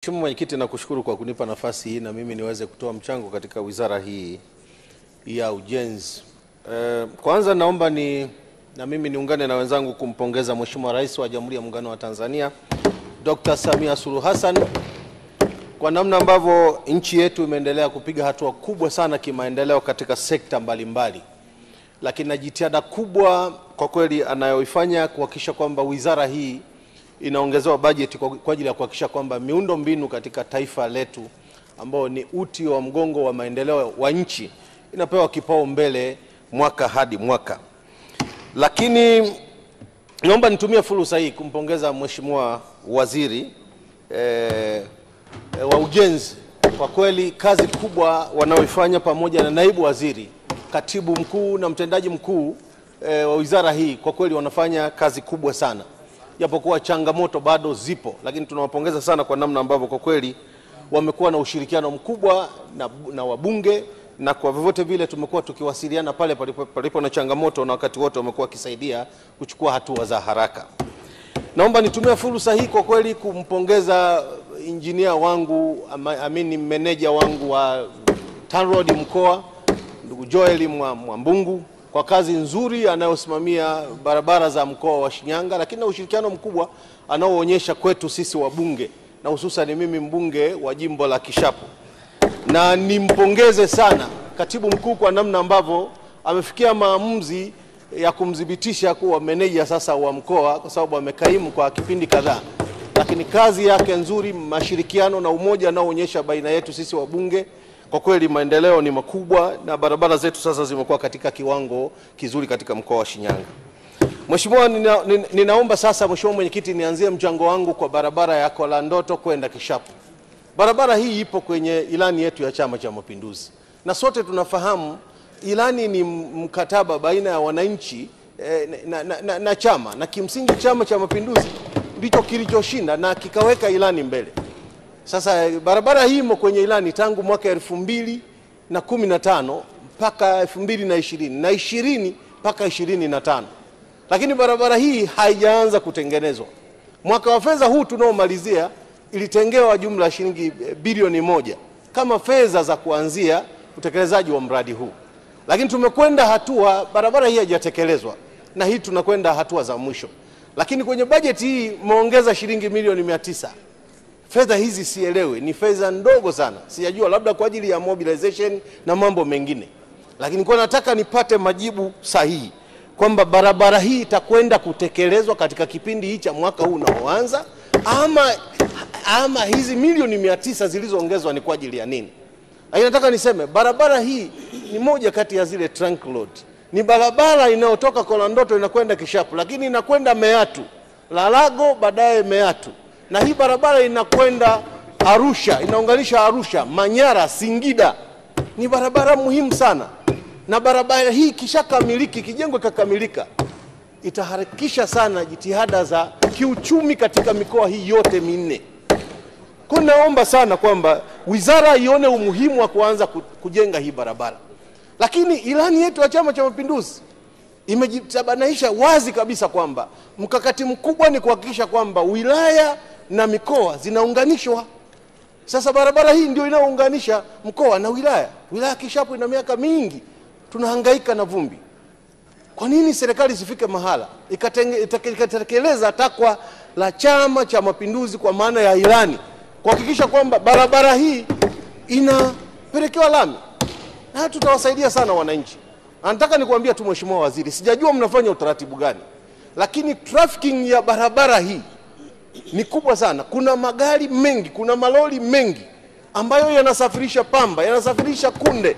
Mheshimiwa Mwenyekiti, nakushukuru kwa kunipa nafasi hii na mimi niweze kutoa mchango katika wizara hii ya ujenzi. Kwanza naomba na mimi niungane na wenzangu kumpongeza Mheshimiwa Rais wa Jamhuri ya Muungano wa Tanzania Dr. Samia Suluhu Hassan kwa namna ambavyo nchi yetu imeendelea kupiga hatua kubwa sana kimaendeleo katika sekta mbalimbali. Lakini na jitihada kubwa kwa kweli anayoifanya kuhakikisha kwamba wizara hii inaongezewa bajeti kwa ajili ya kuhakikisha kwamba miundo mbinu katika taifa letu ambao ni uti wa mgongo wa maendeleo wa nchi inapewa kipaumbele mwaka hadi mwaka. Lakini naomba nitumie fursa hii kumpongeza Mheshimiwa Waziri wa Ujenzi kwa kweli kazi kubwa wanaoifanya pamoja na naibu waziri, katibu mkuu na mtendaji mkuu wa wizara hii. Kwa kweli wanafanya kazi kubwa sana. Japokuwa changamoto bado zipo, lakini tunawapongeza sana kwa namna ambavyo kwa kweli wamekuwa na ushirikiano mkubwa na wabunge, na kwa vyovyote vile tumekuwa tukiwasiliana pale palipo na changamoto, na wakati wote wamekuwa wakisaidia kuchukua hatua za haraka. Naomba nitumie fursa hii kwa kweli kumpongeza injinia wangu, meneja wangu wa TANROADS mkoa, ndugu Joel Mwambungu, kwa kazi nzuri anayosimamia barabara za mkoa wa Shinyanga, lakini na ushirikiano mkubwa anaoonyesha kwetu sisi wabunge, na hususan mimi mbunge wa jimbo la Kishapu. Na nimpongeze sana katibu mkuu kwa namna ambavyo amefikia maamuzi ya kumdhibitisha kuwa meneja sasa wa mkoa, kwa sababu amekaimu kwa kipindi kadhaa. Lakini kazi yake nzuri, mashirikiano na umoja anaoonyesha baina yetu sisi wabunge, kwa kweli maendeleo ni makubwa na barabara zetu sasa zimekuwa katika kiwango kizuri katika mkoa wa Shinyanga. Mheshimiwa, ninaomba sasa Mheshimiwa Mwenyekiti nianzie mchango wangu kwa barabara ya Kolandoto kwenda Kishapu. Barabara hii ipo kwenye ilani yetu ya Chama cha Mapinduzi. Na sote tunafahamu ilani ni mkataba baina ya wananchi na chama, na kimsingi Chama cha Mapinduzi ndicho kilichoshinda na kikaweka ilani mbele. Sasa barabara hii imo kwenye ilani tangu mwaka 2015 mpaka 2020 na 20 mpaka 25. Lakini barabara hii haijaanza kutengenezwa. Mwaka wa fedha huu tunaomalizia ilitengewa jumla ya shilingi bilioni 1 kama fedha za kuanzia utekelezaji wa mradi huu. Lakini tumekwenda hatua, barabara hii haijatekelezwa, na hii tunakwenda hatua za mwisho. Lakini kwenye bajeti hii muongeza shilingi milioni 900. Fedha hizi sielewe, ni fedha ndogo sana. Sijajua labda kwa ajili ya mobilization na mambo mengine. Lakini kwa nataka nipate majibu sahihi kwamba barabara hii itakwenda kutekelezwa katika kipindi hiki cha mwaka huu unaoanza, ama hizi milioni 900 zilizoongezwa ni kwa ajili ya nini? Lakini nataka niseme barabara hii ni moja kati ya zile trunk road. Ni barabara inayotoka Kolandoto inakwenda Kishapu, lakini inakwenda Meatu, Lalago, baadaye Meatu. Na hii barabara inakwenda Arusha, inaunganisha Arusha, Manyara, Singida. Ni barabara muhimu sana. Na barabara hii kishakamiliki, kijengwe kakamilika, itaharakisha sana jitihada za kiuchumi katika mikoa hii yote minne. Kwa naomba sana kwamba wizara ione umuhimu wa kuanza kujenga hii barabara. Lakini ilani yetu ya Chama cha Mapinduzi imejitabanaisha wazi kabisa kwamba mkakati mkubwa ni kuhakikisha kwamba wilaya na mikoa zinaunganishwa. Sasa barabara hii ndio inaunganisha mkoa na wilaya. Wilaya Kishapu ina miaka mingi tunahangaika na vumbi. Kwa nini serikali isifike mahala ikatekeleza takwa la Chama cha Mapinduzi kwa maana ya ilani, kuhakikisha kwamba barabara hii inapelekewa lami? Na tutawasaidia sana wananchi. Nataka nikuambia tu Mheshimiwa Waziri, sijajua mnafanya utaratibu gani, lakini trafficking ya barabara hii ni kubwa sana. Kuna magari mengi, kuna malori mengi ambayo yanasafirisha pamba, yanasafirisha kunde.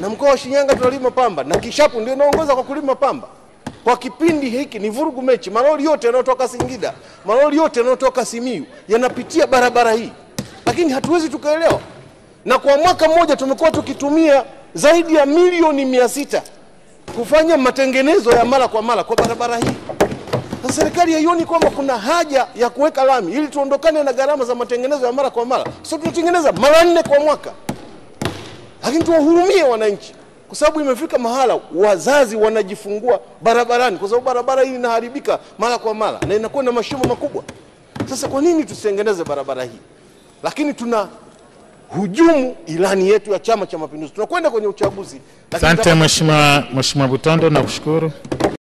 Na mkoa wa Shinyanga tunalima pamba, na Kishapu ndio inaongoza kwa kulima pamba. Kwa kipindi hiki ni vurugu mechi. Malori yote yanayotoka Singida, malori yote yanayotoka Simiyu yanapitia barabara hii. Lakini hatuwezi tukaelewa. Na kwa mwaka mmoja tumekuwa tukitumia zaidi ya milioni 600 kufanya matengenezo ya mara kwa mara kwa barabara hii. Na serikali haioni kwamba kuna haja ya kuweka lami ili tuondokane na gharama za matengenezo ya mara kwa mara. Sio tunatengeneza mara 4 kwa mwaka. Lakini tuwahurumie wananchi, kwa sababu imefika mahala wazazi wanajifungua barabarani kwa sababu barabara hii inaharibika mara kwa mara na inakuwa na mashimo makubwa. Sasa kwa nini tusitengeneze barabara hii? lakini tuna hujumu ilani yetu ya Chama cha Mapinduzi. Tunakwenda kwenye uchaguzi. Asante Mheshimiwa Butondo, nakushukuru.